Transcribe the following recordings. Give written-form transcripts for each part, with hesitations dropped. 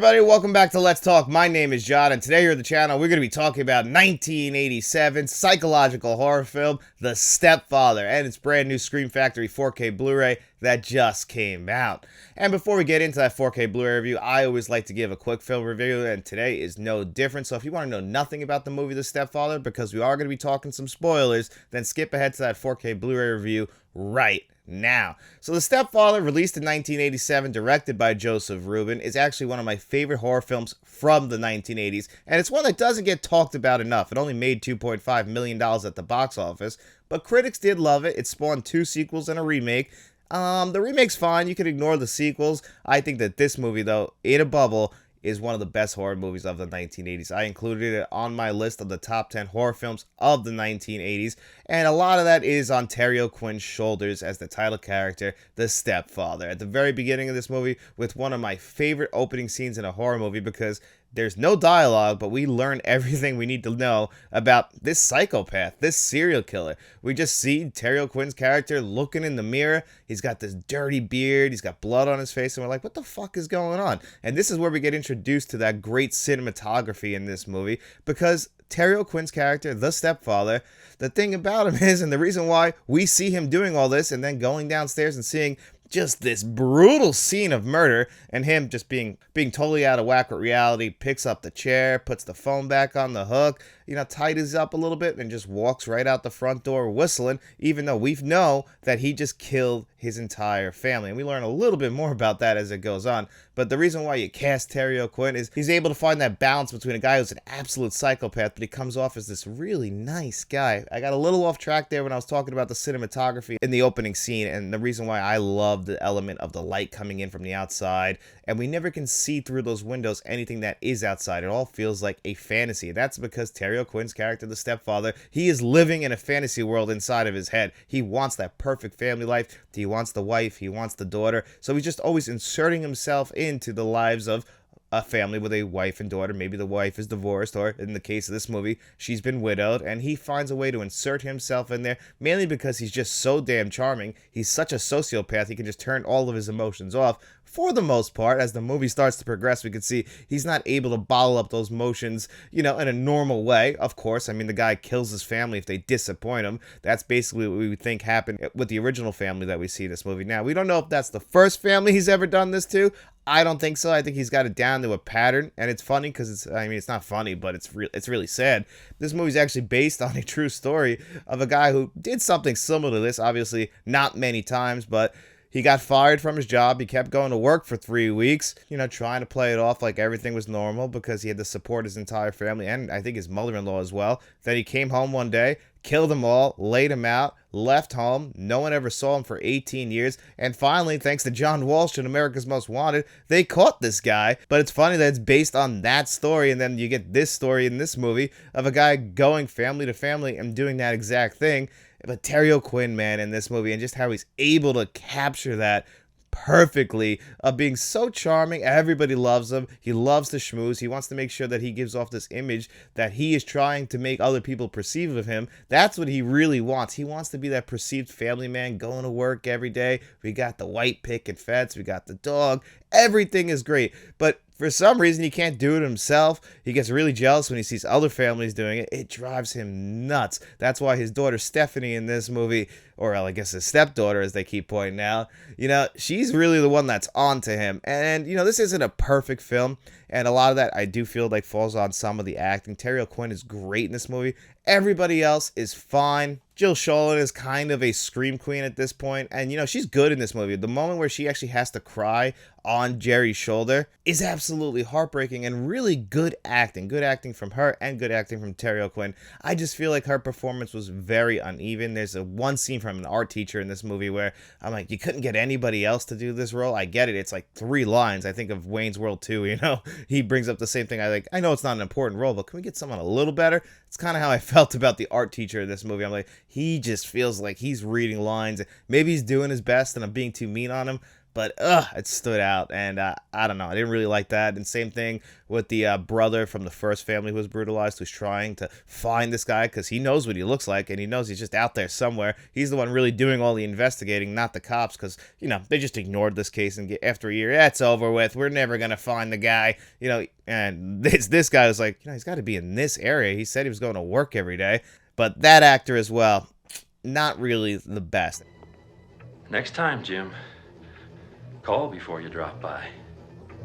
everybody, welcome back to Let's Talk. My name is John, and today here at the channel, we're going to be talking about 1987 psychological horror film, The Stepfather, and its brand new Scream Factory 4K Blu-ray that just came out. And before we get into that 4K Blu-ray review, I always like to give a quick film review, and today is no different. So if you want to know nothing about the movie The Stepfather, because we are going to be talking some spoilers, then skip ahead to that 4K Blu-ray review right now. So The Stepfather, released in 1987, directed by Joseph Rubin, is actually one of my favorite horror films from the 1980s, and it's one that doesn't get talked about enough. It only made $2.5 million at the box office, but critics did love it. It spawned 2 sequels and a remake. The remake's fine. You can ignore the sequels. I think that this movie, though, In a Bubble, is one of the best horror movies of the 1980s. I included it on my list of the top 10 horror films of the 1980s, and a lot of that is on Terry O'Quinn's shoulders as the title character, the Stepfather. At the very beginning of this movie, with one of my favorite opening scenes in a horror movie, because there's no dialogue, but we learn everything we need to know about this psychopath, this serial killer. We just see Terry O'Quinn's character looking in the mirror. He's got this dirty beard. He's got blood on his face. And we're like, what the fuck is going on? And this is where we get introduced to that great cinematography in this movie. Because Terry O'Quinn's character, the Stepfather, the thing about him is, and the reason why we see him doing all this and then going downstairs and seeing just this brutal scene of murder and him just being totally out of whack with reality, picks up the chair, puts the phone back on the hook, tidies up a little bit and just walks right out the front door whistling, even though we know that he just killed his entire family. And we learn a little bit more about that as it goes on. But the reason why you cast Terry O'Quinn is he's able to find that balance between a guy who's an absolute psychopath, but he comes off as this really nice guy. I got a little off track there when I was talking about the cinematography in the opening scene, and the reason why I love the element of the light coming in from the outside, and we never can see through those windows anything that is outside. It all feels like a fantasy. That's because Terry O'Quinn's character, the Stepfather, he is living in a fantasy world inside of his head. He wants that perfect family life. He wants the wife. He wants the daughter. So he's just always inserting himself into the lives of a family with a wife and daughter. Maybe the wife is divorced, or in the case of this movie, she's been widowed, and he finds a way to insert himself in there, mainly because he's just so damn charming. He's such a sociopath, he can just turn all of his emotions off. For the most part, as the movie starts to progress, we can see he's not able to bottle up those emotions, in a normal way. Of course, I mean, the guy kills his family if they disappoint him. That's basically what we would think happened with the original family that we see in this movie. Now, we don't know if that's the first family he's ever done this to. I don't think so. I think he's got it down to a pattern, and it's funny because it's not funny, but it's really sad. This movie's actually based on a true story of a guy who did something similar to this, obviously not many times, but he got fired from his job. He kept going to work for 3 weeks, trying to play it off like everything was normal because he had to support his entire family and I think his mother-in-law as well. Then he came home one day, killed them all, laid them out, left home. No one ever saw him for 18 years. And finally, thanks to John Walsh and America's Most Wanted, they caught this guy. But it's funny that it's based on that story, and then you get this story in this movie of a guy going family to family and doing that exact thing. But Terry O'Quinn, man, in this movie, and just how he's able to capture that perfectly, of being so charming. Everybody loves him. He loves to schmooze. He wants to make sure that he gives off this image that he is trying to make other people perceive of him. That's what he really wants. He wants to be that perceived family man going to work every day. We got the white picket fence. We got the dog. Everything is great. But for some reason, he can't do it himself. He gets really jealous when he sees other families doing it. It drives him nuts. That's why his daughter Stephanie in this movie, or I guess his stepdaughter as they keep pointing out, she's really the one that's on to him. And, this isn't a perfect film. And a lot of that I do feel like falls on some of the acting. Terry O'Quinn is great in this movie. Everybody else is fine. Jill Sholin is kind of a scream queen at this point, and she's good in this movie. The moment where she actually has to cry on Jerry's shoulder is absolutely heartbreaking and really good acting. Good acting from her and good acting from Terry O'Quinn. I just feel like her performance was very uneven. There's one scene from an art teacher in this movie where I'm like, you couldn't get anybody else to do this role. I get it. It's like 3 lines. I think of Wayne's World 2, he brings up the same thing. I know it's not an important role, but can we get someone a little better? It's kind of how I felt about the art teacher in this movie. I'm like, he just feels like he's reading lines. Maybe he's doing his best and I'm being too mean on him, but it stood out, and I don't know, I didn't really like that. And same thing with the brother from the first family who was brutalized, who's trying to find this guy because he knows what he looks like, and he knows he's just out there somewhere. He's the one really doing all the investigating, not the cops, because they just ignored this case, and after a year, yeah, it's over with. We're never gonna find the guy, And this guy was like, he's got to be in this area. He said he was going to work every day, but that actor as well, not really the best. Next time, Jim, call before you drop by.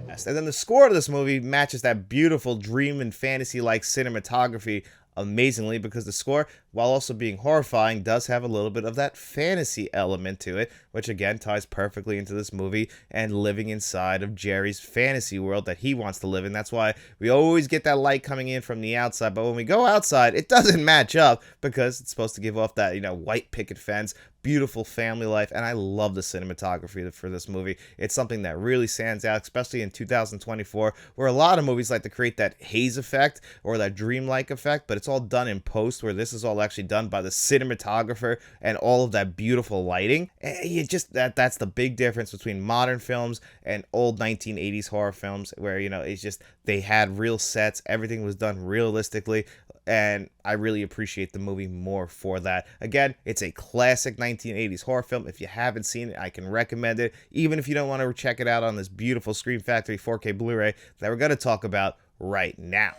And then the score of this movie matches that beautiful dream and fantasy-like cinematography amazingly, because the score, while also being horrifying, does have a little bit of that fantasy element to it, which again ties perfectly into this movie and living inside of Jerry's fantasy world that he wants to live in. That's why we always get that light coming in from the outside, but when we go outside, it doesn't match up because it's supposed to give off that, white picket fence, beautiful family life, and I love the cinematography for this movie. It's something that really stands out, especially in 2024, where a lot of movies like to create that haze effect or that dreamlike effect, but it's all done in post, where this is all actually done by the cinematographer and all of that beautiful lighting. And that's the big difference between modern films and old 1980s horror films, where it's just they had real sets, everything was done realistically, and I really appreciate the movie more for that. Again, it's a classic 1980s horror film. If you haven't seen it, I can recommend it, even if you don't want to check it out on this beautiful Scream Factory 4K Blu-ray that we're going to talk about right now.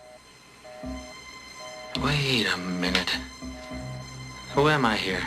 Wait a minute. Who am I here?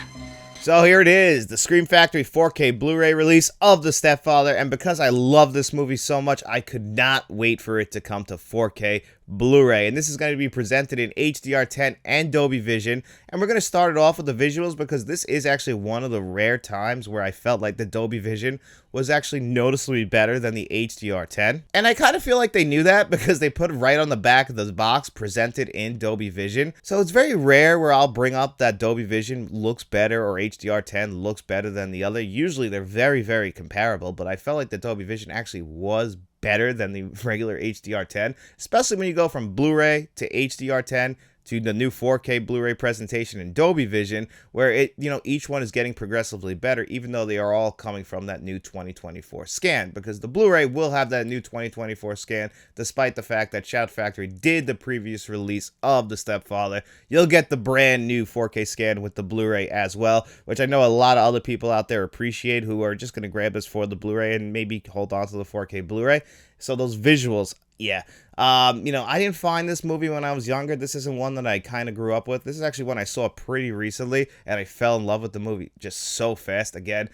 So here it is, the Scream Factory 4K Blu-ray release of The Stepfather, and because I love this movie so much, I could not wait for it to come to 4K Blu-ray, and this is going to be presented in HDR10 and Dolby Vision, and we're going to start it off with the visuals because this is actually one of the rare times where I felt like the Dolby Vision was actually noticeably better than the HDR10, and I kind of feel like they knew that because they put it right on the back of the box, presented in Dolby Vision. So it's very rare where I'll bring up that Dolby Vision looks better or HDR10 looks better than the other. Usually they're very, very comparable, but I felt like the Dolby Vision actually was better than the regular HDR10, especially when you go from Blu-ray to HDR10 to the new 4K Blu-ray presentation in Dolby Vision, where each one is getting progressively better, even though they are all coming from that new 2024 scan, because the Blu-ray will have that new 2024 scan, despite the fact that Shout Factory did the previous release of The Stepfather. You'll get the brand new 4K scan with the Blu-ray as well, which I know a lot of other people out there appreciate, who are just going to grab this for the Blu-ray and maybe hold on to the 4K Blu-ray. So those visuals, yeah. I didn't find this movie when I was younger. This isn't one that I kind of grew up with. This is actually one I saw pretty recently, and I fell in love with the movie just so fast. Again,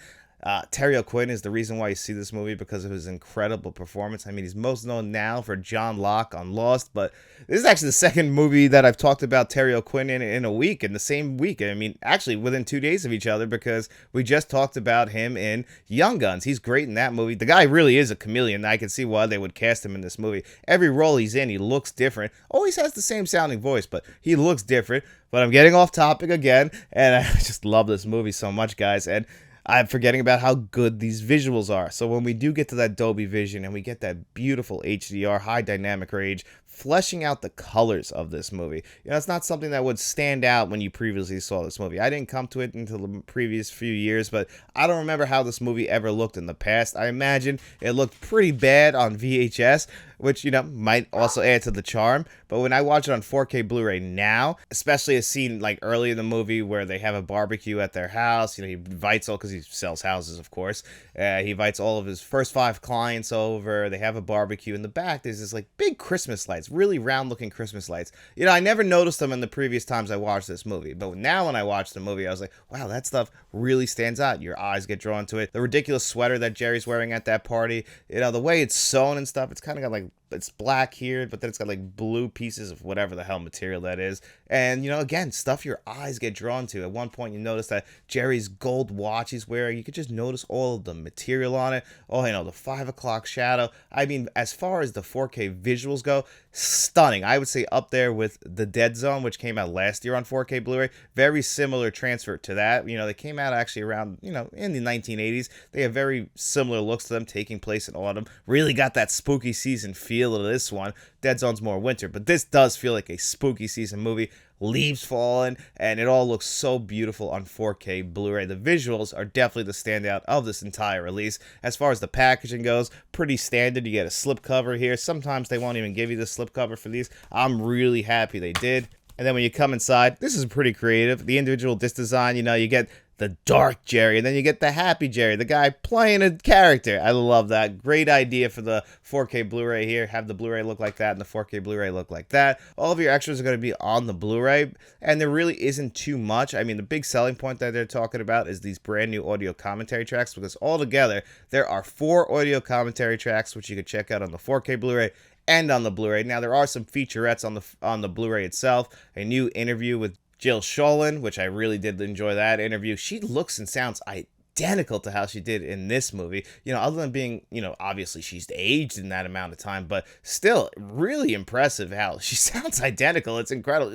Terry O'Quinn is the reason why you see this movie, because of his incredible performance. I mean, he's most known now for John Locke on Lost, but this is actually the second movie that I've talked about Terry O'Quinn in a week, in the same week. I mean, actually within 2 days of each other, because we just talked about him in Young Guns. He's great in that movie. The guy really is a chameleon. I can see why they would cast him in this movie. Every role he's in, he looks different. Always has the same sounding voice, but he looks different. But I'm getting off topic again, and I just love this movie so much, guys. And I'm forgetting about how good these visuals are. So when we do get to that Dolby Vision and we get that beautiful HDR, high dynamic range, fleshing out the colors of this movie, it's not something that would stand out when you previously saw this movie. I didn't come to it until the previous few years, but I don't remember how this movie ever looked in the past. I imagine it looked pretty bad on VHS, which, might also add to the charm. But when I watch it on 4K Blu-ray now, especially a scene like early in the movie where they have a barbecue at their house, he invites all, because he sells houses, of course. He invites all of his first 5 clients over. They have a barbecue. In the back, there's this big Christmas lights, really round-looking Christmas lights. I never noticed them in the previous times I watched this movie. But now when I watch the movie, I was like, wow, that stuff really stands out. Your eyes get drawn to it. The ridiculous sweater that Jerry's wearing at that party, the way it's sewn and stuff, it's kind of got it's black here, but then it's got blue pieces of whatever the hell material that is. And, again, stuff your eyes get drawn to. At one point, you notice that Jerry's gold watch he's wearing, you could just notice all of the material on it. Oh, the 5 o'clock shadow. I mean, as far as the 4K visuals go, stunning. I would say up there with The Dead Zone, which came out last year on 4K Blu-ray. Very similar transfer to that. They came out actually around, in the 1980s. They have very similar looks to them, taking place in autumn. Really got that spooky season feel feel of this one. Dead Zone's more winter, but this does feel like a spooky season movie. Leaves falling, and it all looks so beautiful on 4K Blu-ray. The visuals are definitely the standout of this entire release. As far as the packaging goes, pretty standard. You get a slipcover here. Sometimes they won't even give you the slipcover for these. I'm really happy they did. And then when you come inside, this is pretty creative. The individual disc design, you know, you get the dark Jerry, and then you get the happy Jerry, the guy playing a character. I love that. Great idea for the 4K Blu-ray here. Have the Blu-ray look like that and the 4K Blu-ray look like that. All of your extras are going to be on the Blu-ray, and there really isn't too much. I mean, the big selling point that they're talking about is these brand new audio commentary tracks, because altogether, there are 4 audio commentary tracks, which you can check out on the 4K Blu-ray and on the Blu-ray. Now, there are some featurettes on the Blu-ray itself. A new interview with Jill Sholin, which I really did enjoy that interview. She looks and sounds identical to how she did in this movie. You know, other than being, you know, obviously she's aged in that amount of time, but still really impressive how she sounds identical. It's incredible.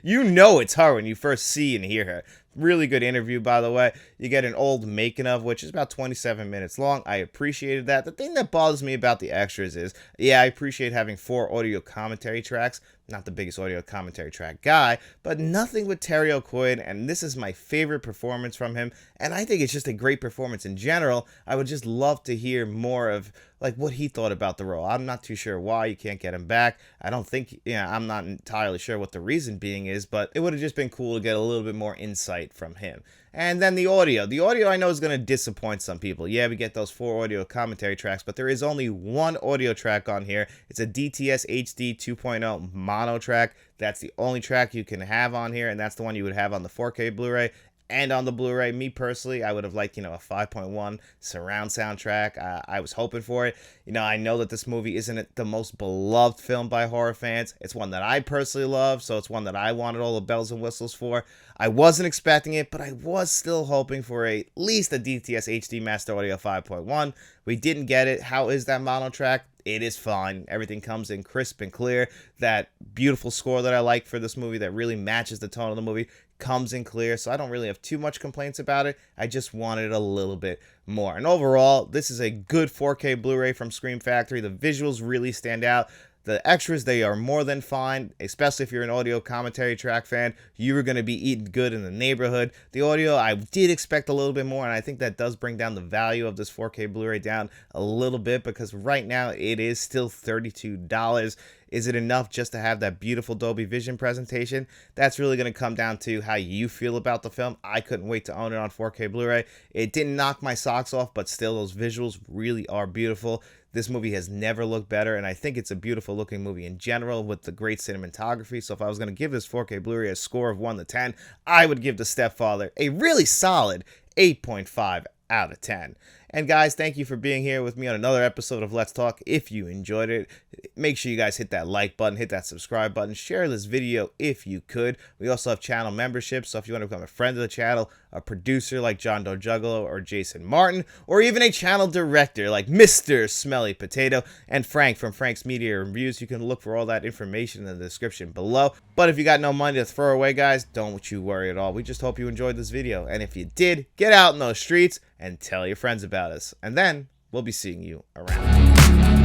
You know it's her when you first see and hear her. Really good interview, by the way. You get an old making of, which is about 27 minutes long. I appreciated that. The thing that bothers me about the extras is, yeah, I appreciate having 4 audio commentary tracks. Not the biggest audio commentary track guy, but nothing with Terry O'Quinn, and this is my favorite performance from him, and I think it's just a great performance in general. I would just love to hear more of like what he thought about the role. I'm not too sure why you can't get him back. I don't think, I'm not entirely sure what the reason being is, but it would have just been cool to get a little bit more insight from him. And then the audio. The audio I know is going to disappoint some people. Yeah, we get those 4 audio commentary tracks, but there is only one audio track on here. It's a DTS HD 2.0 mono track. That's the only track you can have on here, and that's the one you would have on the 4K Blu-ray. And on the Blu-ray, me personally, I would have liked, a 5.1 surround soundtrack. I was hoping for it. I know that this movie isn't the most beloved film by horror fans. It's one that I personally love, so it's one that I wanted all the bells and whistles for. I wasn't expecting it, but I was still hoping for at least a DTS HD Master Audio 5.1. We didn't get it. How is that mono track? It is fine. Everything comes in crisp and clear. That beautiful score that I like for this movie that really matches the tone of the movie comes in clear, so I don't really have too much complaints about it. I just wanted a little bit more. And overall, this is a good 4K Blu-ray from Scream Factory. The visuals really stand out. The extras, they are more than fine, especially if you're an audio commentary track fan. You are going to be eating good in the neighborhood. The audio, I did expect a little bit more, and I think that does bring down the value of this 4K Blu-ray down a little bit, because right now it is still $32. Is it enough just to have that beautiful Dolby Vision presentation? That's really going to come down to how you feel about the film. I couldn't wait to own it on 4K Blu-ray. It didn't knock my socks off, but still, those visuals really are beautiful. This movie has never looked better, and I think it's a beautiful looking movie in general with the great cinematography. So if I was going to give this 4K Blu-ray a score of 1 to 10, I would give The Stepfather a really solid 8.5 out of 10. And guys, thank you for being here with me on another episode of Let's Talk. If you enjoyed it, make sure you guys hit that like button, hit that subscribe button, share this video if you could. We also have channel memberships, so if you want to become a friend of the channel, a producer like John Doe Juggalo or Jason Martin, or even a channel director like Mr. Smelly Potato and Frank from Frank's Media Reviews, you can look for all that information in the description below. But if you got no money to throw away, guys, don't you worry at all. We just hope you enjoyed this video, and if you did, get out in those streets and tell your friends about us, and then we'll be seeing you around.